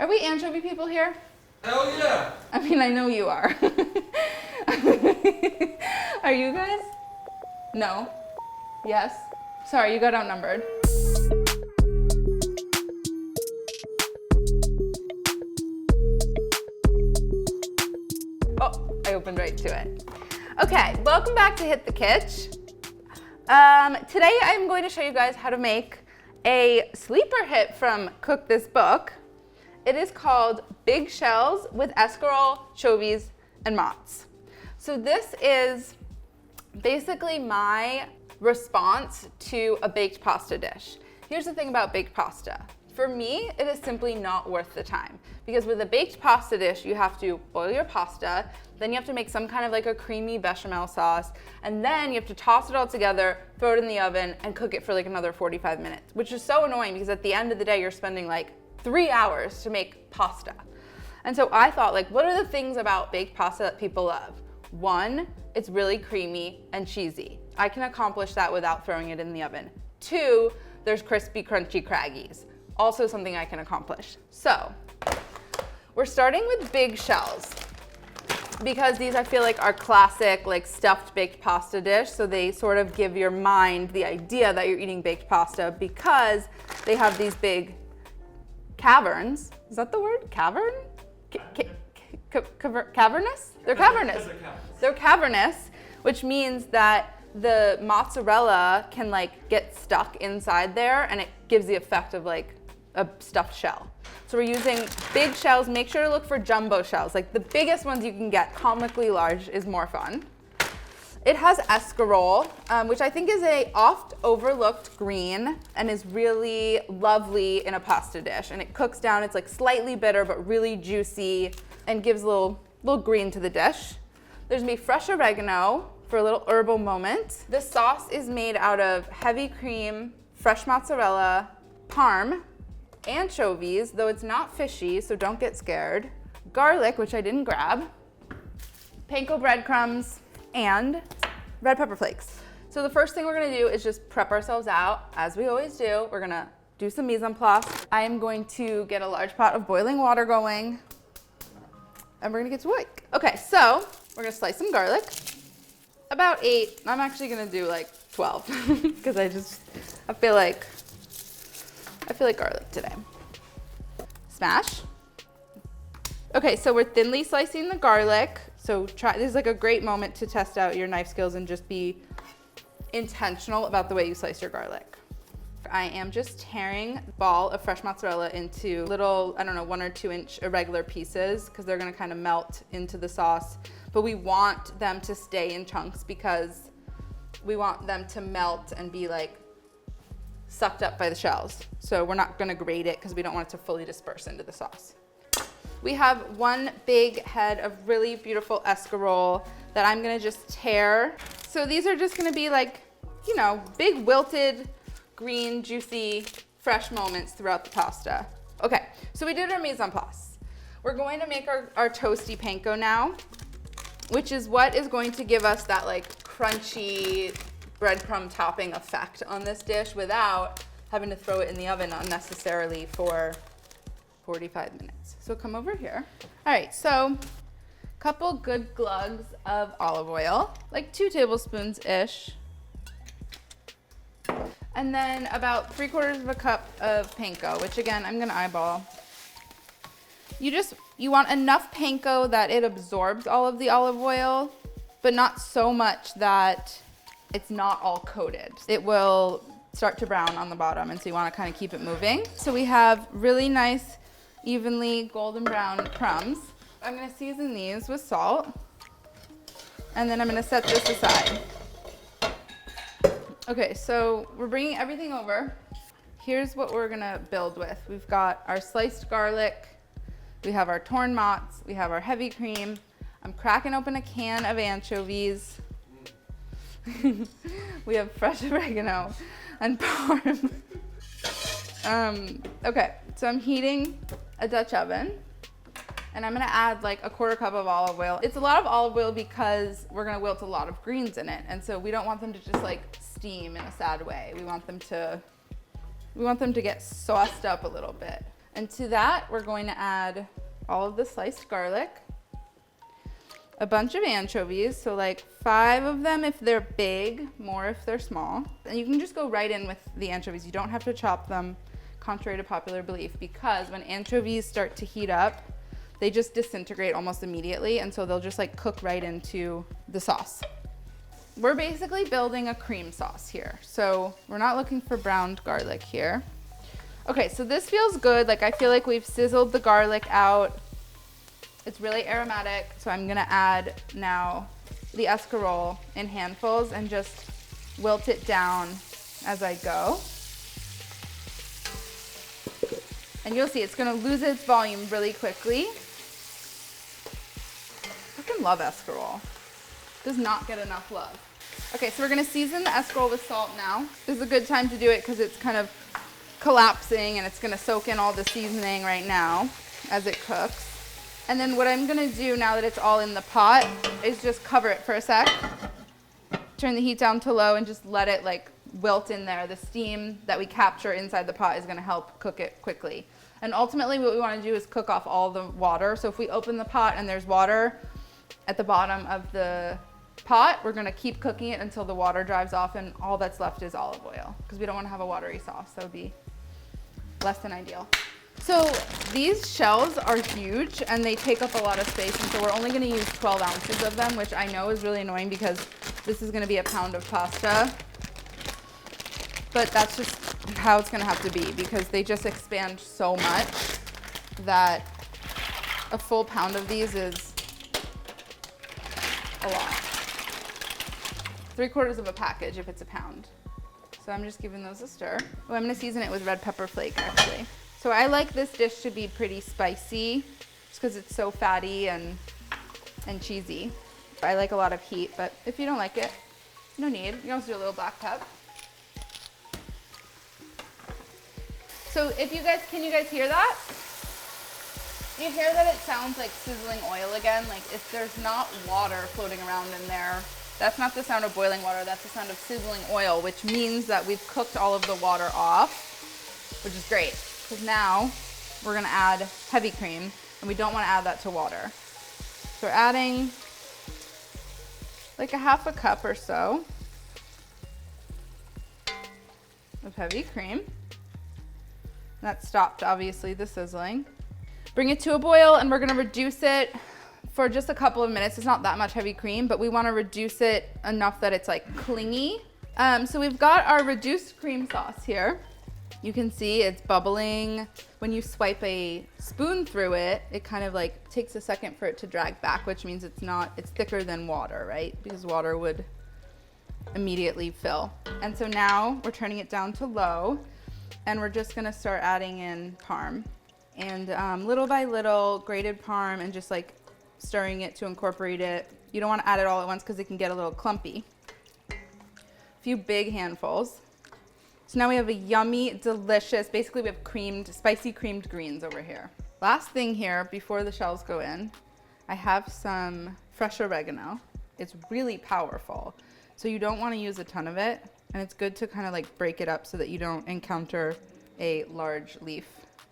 Are we anchovy people here? Hell yeah! I mean, I know you are. Are you guys? No? Yes? Sorry, you got outnumbered. Oh, I opened right to it. Okay, welcome back to Hit the Kitch. Today I'm going to show you guys how to make a sleeper hit from Cook This Book. It is called Big Shells with Escarole, Anchovies, and Mozz. So this is basically my response to a baked pasta dish. Here's the thing about baked pasta. For me, it is simply not worth the time because with a baked pasta dish, you have to boil your pasta, then you have to make some kind of like a creamy bechamel sauce, and then you have to toss it all together, throw it in the oven, and cook it for like another 45 minutes, which is so annoying because at the end of the day, you're spending like 3 hours to make pasta. And so I thought, like, what are the things about baked pasta that people love? One, it's really creamy and cheesy. I can accomplish that without throwing it in the oven. Two, there's crispy, crunchy Craggies. Also something I can accomplish. So, we're starting with big shells because these I feel like are classic, like stuffed baked pasta dish. So they sort of give your mind the idea that you're eating baked pasta because they have these big caverns. Is that the word? Cavern? Cavernous? They're cavernous. They're cavernous, which means that the mozzarella can like get stuck inside there and it gives the effect of like a stuffed shell. So we're using big shells. Make sure to look for jumbo shells. Like the biggest ones you can get, comically large, is more fun. It has escarole, which I think is a oft overlooked green and is really lovely in a pasta dish. And it cooks down, it's like slightly bitter, but really juicy and gives a little green to the dish. There's gonna be fresh oregano for a little herbal moment. The sauce is made out of heavy cream, fresh mozzarella, parm, anchovies, though it's not fishy, so don't get scared, garlic, which I didn't grab, panko breadcrumbs, and red pepper flakes. So the first thing we're gonna do is just prep ourselves out, as we always do. We're gonna do some mise en place. I am going to get a large pot of boiling water going, and we're gonna get to work. Okay, so we're gonna slice some garlic, about 8. I'm actually gonna do like 12, because I feel like garlic today. Smash. Okay, so we're thinly slicing the garlic. So this is like a great moment to test out your knife skills and just be intentional about the way you slice your garlic. I am just tearing a ball of fresh mozzarella into little, 1 or 2 inch irregular pieces because they're gonna kind of melt into the sauce. But we want them to stay in chunks because we want them to melt and be like sucked up by the shells. So we're not gonna grate it because we don't want it to fully disperse into the sauce. We have 1 big head of really beautiful escarole that I'm gonna just tear. So these are just gonna be like, big wilted, green, juicy, fresh moments throughout the pasta. Okay, so we did our mise en place. We're going to make our toasty panko now, which is what is going to give us that like crunchy breadcrumb topping effect on this dish without having to throw it in the oven unnecessarily for 45 minutes. So come over here. All right, so a couple good glugs of olive oil, like 2 tablespoons-ish. And then about 3/4 cup of panko, which again, I'm gonna eyeball. You want enough panko that it absorbs all of the olive oil, but not so much that it's not all coated. It will start to brown on the bottom, and so you wanna kind of keep it moving. So we have really nice, evenly golden brown crumbs. I'm gonna season these with salt, and then I'm gonna set this aside. Okay, so we're bringing everything over. Here's what we're gonna build with. We've got our sliced garlic, we have our torn mozz, we have our heavy cream. I'm cracking open a can of anchovies. We have fresh oregano and parm. Okay, so I'm heating a Dutch oven, and I'm gonna add like 1/4 cup of olive oil. It's a lot of olive oil because we're gonna wilt a lot of greens in it, and so we don't want them to just like steam in a sad way. We want them to get sauced up a little bit. And to that, we're going to add all of the sliced garlic, a bunch of anchovies, so like 5 of them if they're big, more if they're small. And you can just go right in with the anchovies. You don't have to chop them, contrary to popular belief, because when anchovies start to heat up, they just disintegrate almost immediately, and so they'll just like cook right into the sauce. We're basically building a cream sauce here, so we're not looking for browned garlic here. Okay, so this feels good. Like I feel like we've sizzled the garlic out. It's really aromatic, so I'm gonna add now the escarole in handfuls and just wilt it down as I go. And you'll see it's gonna lose its volume really quickly. I freaking love escarole. Does not get enough love. Okay, so we're gonna season the escarole with salt now. This is a good time to do it because it's kind of collapsing and it's gonna soak in all the seasoning right now as it cooks. And then what I'm gonna do now that it's all in the pot is just cover it for a sec. Turn the heat down to low and just let it like wilt in there. The steam that we capture inside the pot is gonna help cook it quickly. And ultimately what we wanna do is cook off all the water. So if we open the pot and there's water at the bottom of the pot, we're gonna keep cooking it until the water dries off and all that's left is olive oil, because we don't wanna have a watery sauce. That would be less than ideal. So these shells are huge and they take up a lot of space, and so we're only gonna use 12 ounces of them, which I know is really annoying because this is gonna be a pound of pasta. But that's just how it's gonna have to be because they just expand so much that a full pound of these is a lot. 3/4 of a package if it's a pound. So I'm just giving those a stir. Oh, I'm gonna season it with red pepper flake actually. So I like this dish to be pretty spicy just because it's so fatty and cheesy. I like a lot of heat, but if you don't like it, no need. You can also do a little black pepper. So if you guys, can you guys hear that? You hear that it sounds like sizzling oil again? Like if there's not water floating around in there, that's not the sound of boiling water, that's the sound of sizzling oil, which means that we've cooked all of the water off, which is great. Because now we're gonna add heavy cream and we don't wanna add that to water. So we're adding like a 1/2 cup or so of heavy cream. That stopped obviously the sizzling. Bring it to a boil and we're gonna reduce it for just a couple of minutes. It's not that much heavy cream, but we wanna reduce it enough that it's like clingy. So we've got our reduced cream sauce here. You can see it's bubbling. When you swipe a spoon through it, it kind of like takes a second for it to drag back, which means it's thicker than water, right? Because water would immediately fill. And so now we're turning it down to low and we're just gonna start adding in parm. And little by little, grated parm and just like stirring it to incorporate it. You don't wanna add it all at once because it can get a little clumpy. A few big handfuls. So now we have a yummy, delicious, basically we have spicy creamed greens over here. Last thing here, before the shells go in, I have some fresh oregano. It's really powerful. So you don't wanna use a ton of it. And it's good to kind of like break it up so that you don't encounter a large leaf.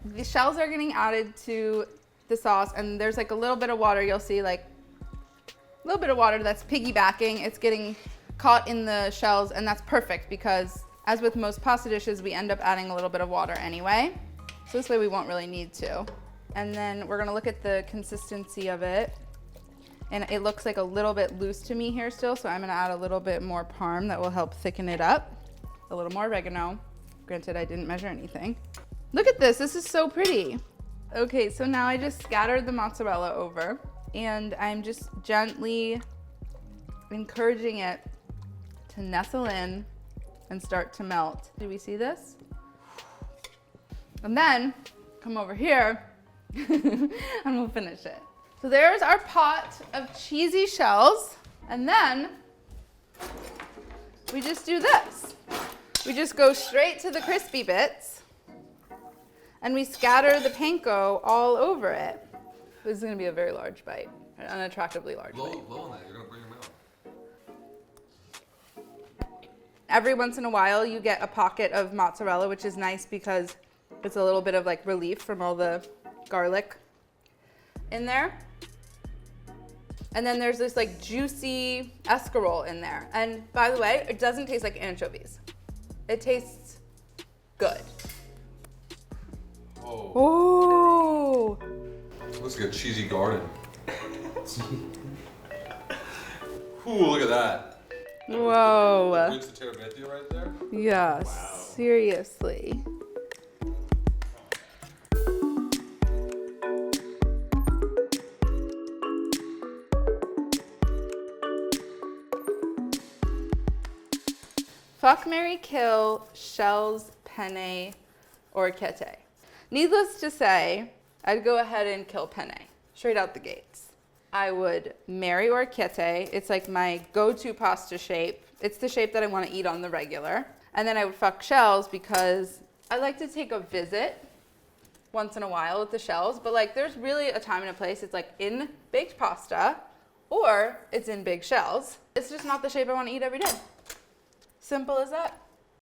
The shells are getting added to the sauce and there's like a little bit of water. You'll see like a little bit of water that's piggybacking. It's getting caught in the shells and that's perfect because as with most pasta dishes, we end up adding a little bit of water anyway. So this way we won't really need to. And then we're gonna look at the consistency of it. And it looks like a little bit loose to me here still, so I'm gonna add a little bit more parm that will help thicken it up. A little more oregano. Granted, I didn't measure anything. Look at this is so pretty. Okay, so now I just scattered the mozzarella over and I'm just gently encouraging it to nestle in and start to melt. Do we see this? And then come over here and we'll finish it. So there's our pot of cheesy shells. And then we just do this. We just go straight to the crispy bits and we scatter the panko all over it. This is gonna be a very large bite, an unattractively large bite. Blow on that, you're gonna burn your mouth. Every once in a while you get a pocket of mozzarella, which is nice because It's a little bit of like relief from all the garlic in there. And then there's this like juicy escarole in there. And by the way, it doesn't taste like anchovies. It tastes good. Oh. Oh. Looks like a cheesy garden. Ooh, look at that. Whoa. Rinse the terabithia right there. Yes, Wow. seriously. Fuck, marry, kill, shells, penne, or kete. Needless to say, I'd go ahead and kill penne, straight out the gates. I would marry orecchiette. It's like my go-to pasta shape. It's the shape that I want to eat on the regular. And then I would fuck shells because I like to take a visit once in a while with the shells, but like there's really a time and a place. It's like in baked pasta or it's in big shells. It's just not the shape I want to eat every day. Simple as that.